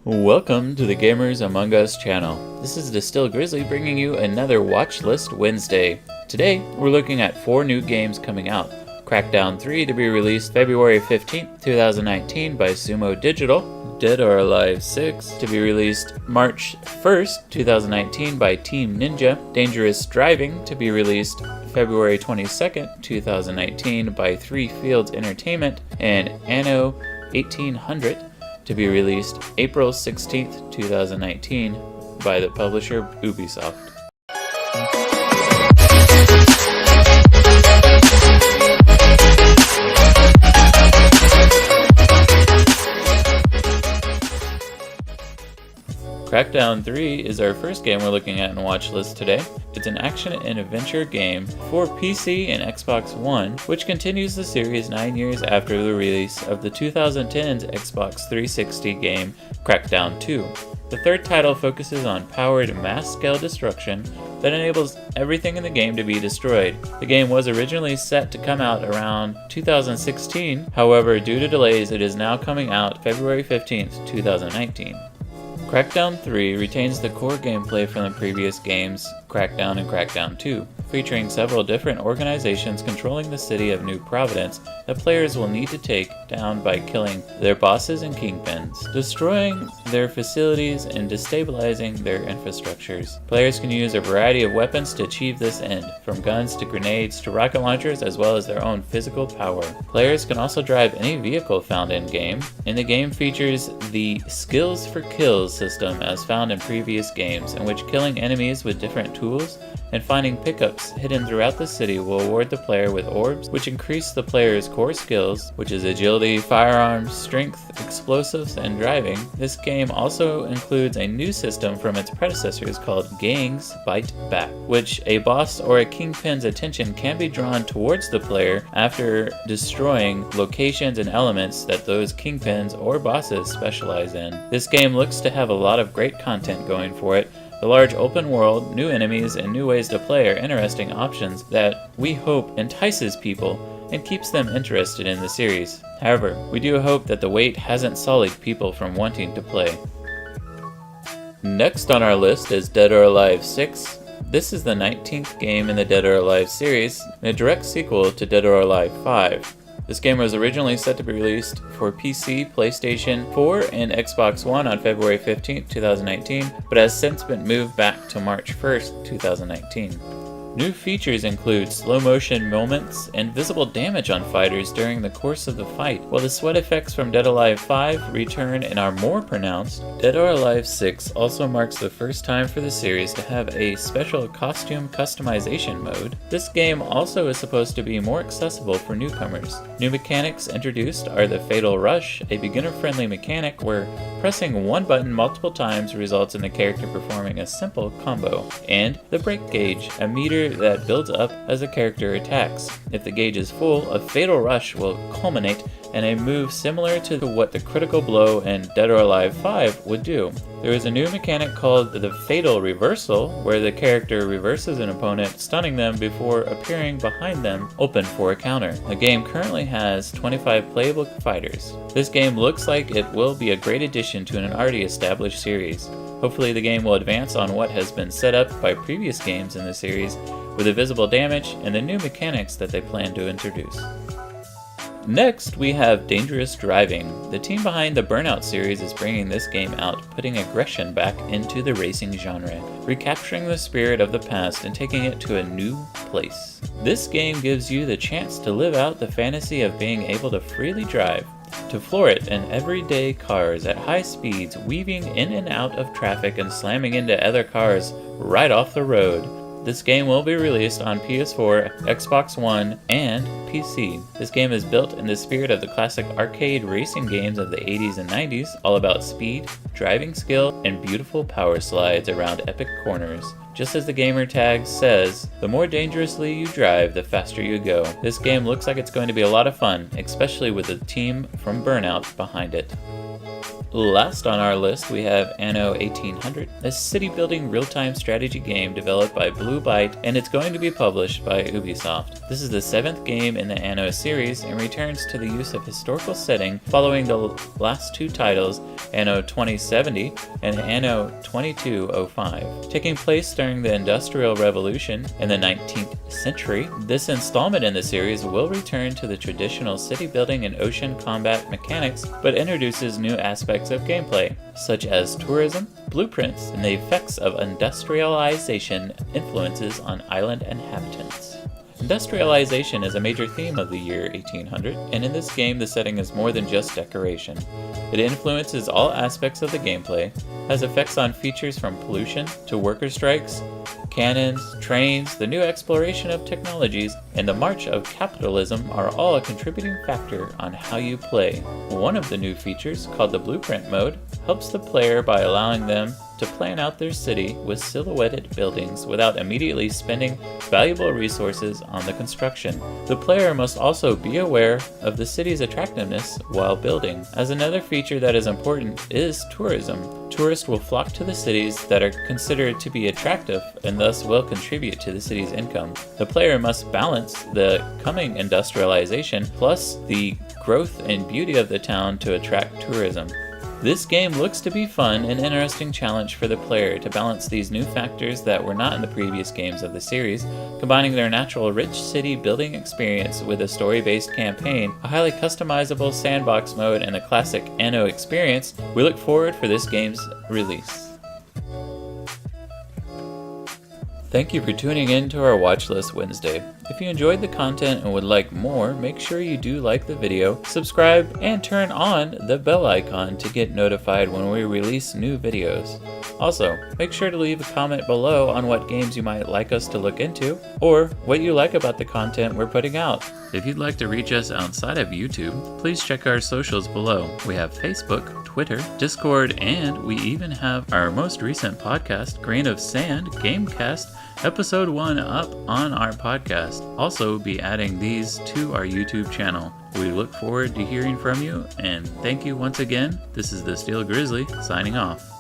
Welcome to the Gamers Among Us channel. This is Distill Grizzly bringing you another Watchlist Wednesday. Today, we're looking at 4 new games coming out. Crackdown 3 to be released February 15th, 2019 by Sumo Digital. Dead or Alive 6 to be released March 1st, 2019 by Team Ninja. Dangerous Driving to be released February 22nd, 2019 by Three Fields Entertainment. And Anno 1800 to be released April 16th, 2019 by the publisher Ubisoft. Crackdown 3 is our first game we're looking at in Watchlist today. It's an action and adventure game for PC and Xbox One, which continues the series 9 years after the release of the 2010's Xbox 360 game Crackdown 2. The third title focuses on powered mass-scale destruction that enables everything in the game to be destroyed. The game was originally set to come out around 2016, however, due to delays, it is now coming out February 15th, 2019. Crackdown 3 retains the core gameplay from the previous games, Crackdown and Crackdown 2, featuring several different organizations controlling the city of New Providence that players will need to take down by killing their bosses and kingpins, destroying their facilities, and destabilizing their infrastructures. Players can use a variety of weapons to achieve this end, from guns to grenades to rocket launchers, as well as their own physical power. Players can also drive any vehicle found in-game, and the game features the Skills for Kills system as found in previous games, in which killing enemies with different tools and finding pickups hidden throughout the city will award the player with orbs, which increase the player's core skills, which is agility, firearms, strength, explosives, and driving. This game also includes a new system from its predecessors called Gangs Bite Back, which a boss or a kingpin's attention can be drawn towards the player after destroying locations and elements that those kingpins or bosses specialize in. This game looks to have a lot of great content going for it. The large open world, new enemies, and new ways to play are interesting options that we hope entices people and keeps them interested in the series. However, we do hope that the wait hasn't sullied people from wanting to play. Next on our list is Dead or Alive 6. This is the 19th game in the Dead or Alive series, and a direct sequel to Dead or Alive 5. This game was originally set to be released for PC, PlayStation 4, and Xbox One on February 15, 2019, but has since been moved back to March 1, 2019. New features include slow motion moments and visible damage on fighters during the course of the fight. While the sweat effects from Dead or Alive 5 return and are more pronounced, Dead or Alive 6 also marks the first time for the series to have a special costume customization mode. This game also is supposed to be more accessible for newcomers. New mechanics introduced are the Fatal Rush, a beginner-friendly mechanic where pressing one button multiple times results in the character performing a simple combo, and the Break Gauge, a meter that builds up as the character attacks. If the gauge is full, a Fatal Rush will culminate in a move similar to what the Critical Blow in Dead or Alive 5 would do. There is a new mechanic called the Fatal Reversal, where the character reverses an opponent, stunning them before appearing behind them, open for a counter. The game currently has 25 playable fighters. This game looks like it will be a great addition to an already established series. Hopefully the game will advance on what has been set up by previous games in the series, with the visible damage and the new mechanics that they plan to introduce. Next, we have Dangerous Driving. The team behind the Burnout series is bringing this game out, putting aggression back into the racing genre, recapturing the spirit of the past and taking it to a new place. This game gives you the chance to live out the fantasy of being able to freely drive, to floor it in everyday cars at high speeds, weaving in and out of traffic and slamming into other cars right off the road. This game will be released on PS4, Xbox One, and PC. This game is built in the spirit of the classic arcade racing games of the 80s and 90s, all about speed, driving skill, and beautiful power slides around epic corners. Just as the gamer tag says, the more dangerously you drive, the faster you go. This game looks like it's going to be a lot of fun, especially with the team from Burnout behind it. Last on our list, we have Anno 1800, a city-building real-time strategy game developed by Blue Byte, and it's going to be published by Ubisoft. This is the 7th game in the Anno series and returns to the use of historical setting following the last two titles, Anno 2070 and Anno 2205. Taking place during the Industrial Revolution in the 19th century, this installment in the series will return to the traditional city-building and ocean combat mechanics, but introduces new aspects of gameplay, such as tourism, blueprints, and the effects of industrialization influences on island inhabitants. Industrialization is a major theme of the year 1800, and in this game the setting is more than just decoration. It influences all aspects of the gameplay, has effects on features from pollution to worker strikes, cannons, trains, the new exploration of technologies, and the march of capitalism are all a contributing factor on how you play. One of the new features, called the Blueprint mode, helps the player by allowing them to plan out their city with silhouetted buildings without immediately spending valuable resources on the construction. The player must also be aware of the city's attractiveness while building. As another feature that is important is tourism. Tourists will flock to the cities that are considered to be attractive and thus will contribute to the city's income. The player must balance the coming industrialization plus the growth and beauty of the town to attract tourism. This game looks to be fun and interesting challenge for the player to balance these new factors that were not in the previous games of the series, combining their natural rich city building experience with a story-based campaign, a highly customizable sandbox mode, and the classic Anno experience. We look forward for this game's release. Thank you for tuning in to our Watchlist Wednesday. If you enjoyed the content and would like more, make sure you do like the video, subscribe, and turn on the bell icon to get notified when we release new videos. Also, make sure to leave a comment below on what games you might like us to look into, or what you like about the content we're putting out. If you'd like to reach us outside of YouTube, please check our socials below. We have Facebook, Twitter, Discord, and we even have our most recent podcast, Grain of Sand Gamecast, Episode 1 up on our podcast. Also be adding these to our YouTube channel. We look forward to hearing from you, and thank you once again. This is the Steel Grizzly signing off.